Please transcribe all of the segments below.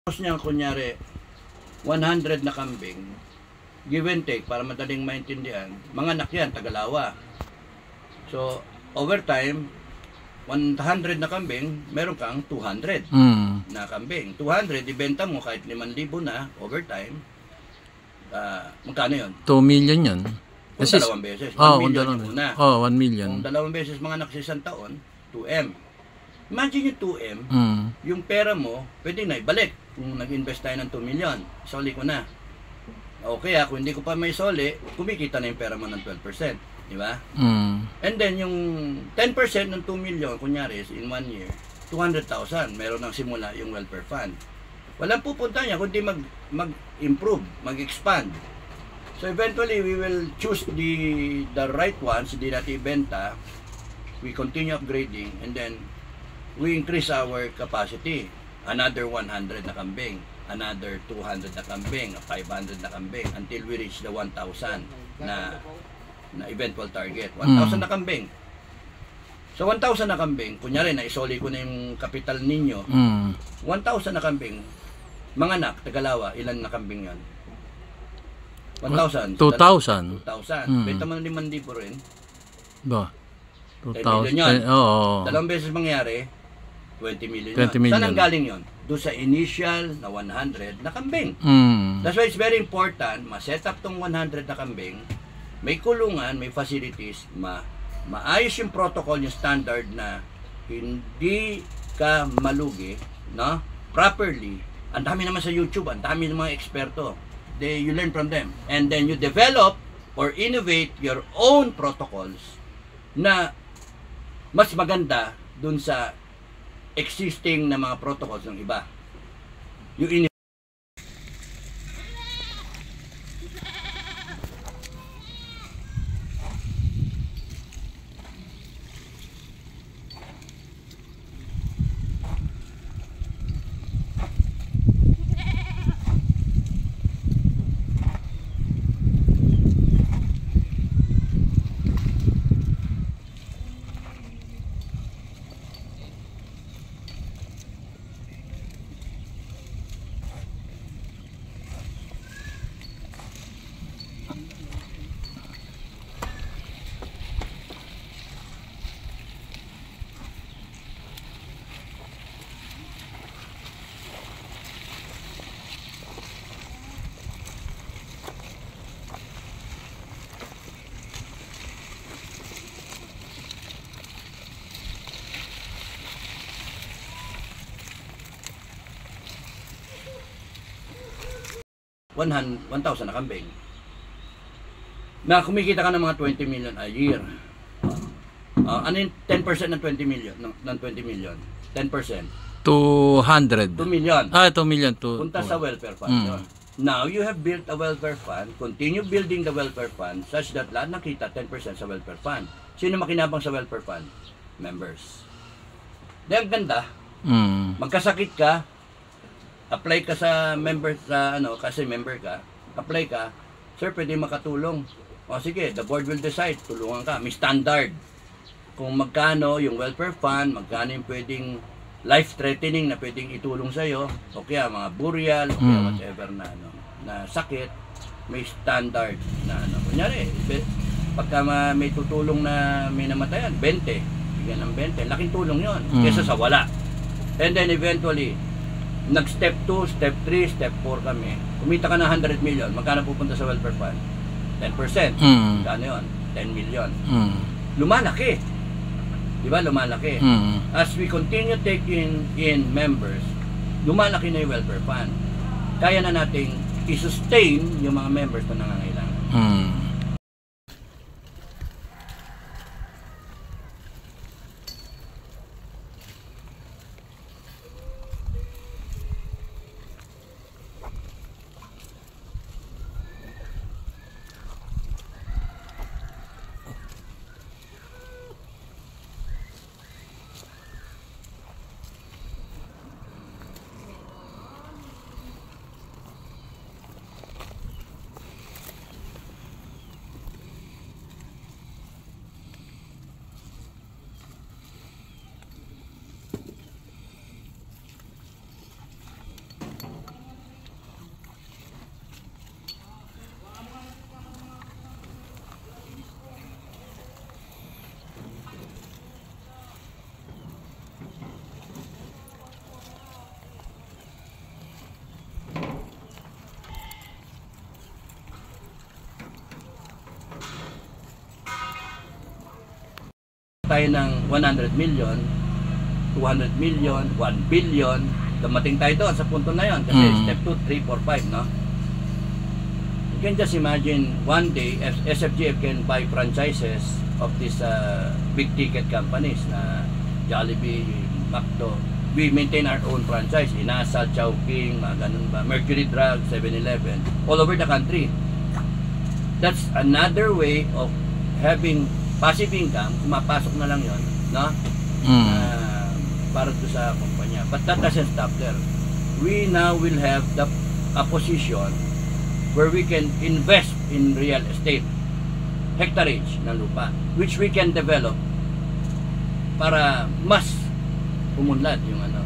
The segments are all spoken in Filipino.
Niya kunyari 100 na kambing, give and take para madaling maintindihan, mga anak yan, Tagalawa. So, over time, 100 na kambing, meron kang 200 na kambing. 200, ibenta mo kahit 5,000 na, over time, magkano yun? 2 million yun. Kung dalawang beses, 1 million yung una. 1 million. Kung dalawang beses mga anak sa isang taon, 2M. Imagine yung 2M, yung pera mo, pwede na ibalik. Kung nag-invest tayo ng 2 million, isoli ko na. O kaya, kung hindi ko pa may isoli, kumikita na yung pera mo ng 12%. Di ba? And then, yung 10% ng 2 million, kunyari, in 1 year, 200,000, meron nang simula yung welfare fund. Walang pupunta niya, kundi mag-improve, mag-expand. So, eventually, we will choose the right ones, hindi natin ibenta, we continue upgrading, and then, we increase our capacity. Another 100 na kambing, another 200 na kambing, 500 na kambing, until we reach the 1,000 na eventual target. 1,000 na kambing. So 1,000 na kambing, kunyari na isoli ko na yung kapital ninyo, 1,000 na kambing, mga anak, Tagalawa, ilan na kambing yan? 1,000. 2,000. 2,000. Benta mo na 5,000 rin. Ba? 2,000 yun. Oo. Dalawang beses mangyari, 20 million 20 million. Saan ang galing yun? Doon sa initial na 100 na kambing. That's why it's very important, ma-set up tong 100 na kambing, may kulungan, may facilities, maayos yung protocol, yung standard na hindi ka malugi, no? Properly. Ang dami naman sa YouTube, ang dami ng mga eksperto. You learn from them. And then you develop or innovate your own protocols na mas maganda dun sa existing na mga protocols ng iba. Yung 1,000 na kambing. Na kumikita ka ng mga 20 million a year. Ano yung 10% ng 20 million? Ng 20 million? 10%? 200. 2 million. 2 million. Punta sa welfare fund yun. Now, you have built a welfare fund, continue building the welfare fund such that lahat nakita 10% sa welfare fund. Sino makinabang sa welfare fund? Members. Dahil ganda. Magkasakit ka, apply ka sa member sa kasi member ka, apply ka, sir, pwede makatulong. O sige, the board will decide, tulungan ka. May standard. Kung magkano yung welfare fund, magkano yung pwedeng life-threatening na pwedeng itulong sa'yo, o kaya mga burial, o kaya whatever na sakit, may standard na Kunyari, pagka may tutulong na may namatayan, 20, bigyan ng 20, laking tulong yon kesa sa wala. And then eventually, nag-step 2, step 3, step 4 kami. Kumita ka ng 100 million. Magkano pupunta sa welfare fund? 10%. Magkano yun? 10 million. Lumalaki. Diba? Lumalaki. As we continue taking in members, lumalaki na yung welfare fund. Kaya na nating i-sustain yung mga members na nangangailangan. tayo ng 100 million, 200 million, 1 billion, dumating tayo doon sa punto na yon kasi step 2, 3, 4, 5, no? You can just imagine one day SFGF can buy franchises of these big ticket companies na Jollibee, McDo. We maintain our own franchise, Inasa, Chowking, mga ganun ba, Mercury Drug, 7-Eleven, all over the country. That's another way of having passive income, kumapasok na lang yon, no? Para to sa kumpanya. But that doesn't stop there. We now will have a position where we can invest in real estate, hectareage ng lupa, which we can develop para mas umunlad yung ano.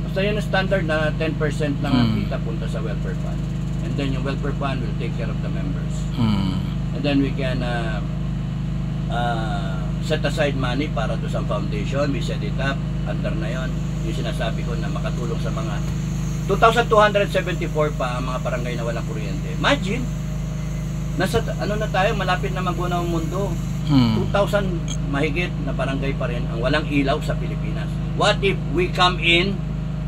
Basta yun ang standard na 10% lang ang kita punta sa welfare fund. And then yung welfare fund will take care of the members. And then we can set aside money para to sa foundation. We set it up under na yon. Yung sinasabi ko na makatulong sa mga 2,274 pa ang mga barangay na walang kuryente. Imagine, nasa ano na tayo, malapit na magunaw ang mundo. 2,000 mahigit na barangay pa rin ang walang ilaw sa Pilipinas. What if we come in,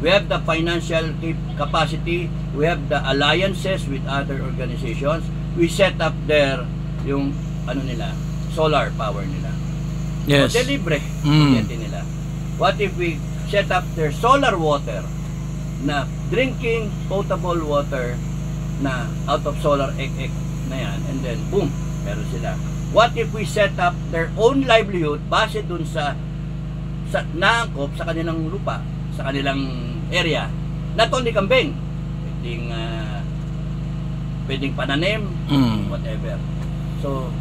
we have the financial capacity, we have the alliances with other organizations, we set up there yung ano nila, solar power nila. Yes. So, libre kuryente nila. What if we set up their solar water na drinking potable water na out of solar ek na yan, and then boom, meron sila. What if we set up their own livelihood base dun sa naangkop sa kanilang lupa, sa kanilang area, not only kambing, pwedeng pananim, whatever. So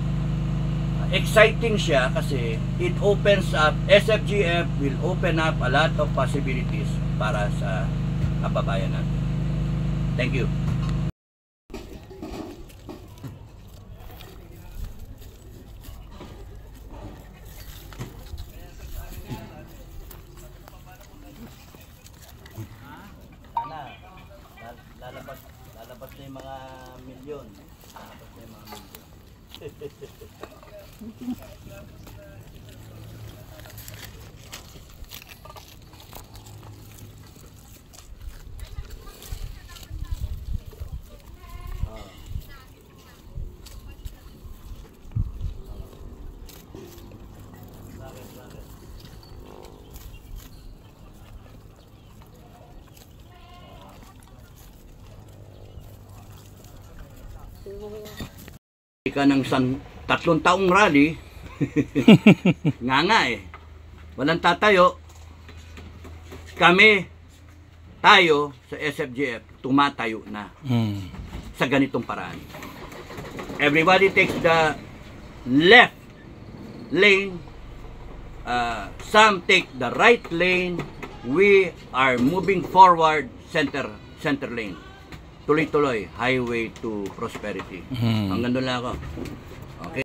exciting siya kasi it opens up, SFGF will open up a lot of possibilities para sa kababayan natin. Thank you. Lalabas na yung mga milyon. Lalabas na yung mga milyon. Ka ng 3 taong rally nga eh walang tatayo, tayo sa SFGF tumatayo na sa ganitong paraan. Everybody takes the left lane, some take the right lane. We are moving forward, center lane, tuloy-tuloy, highway to prosperity. Hanggang doon lang ako.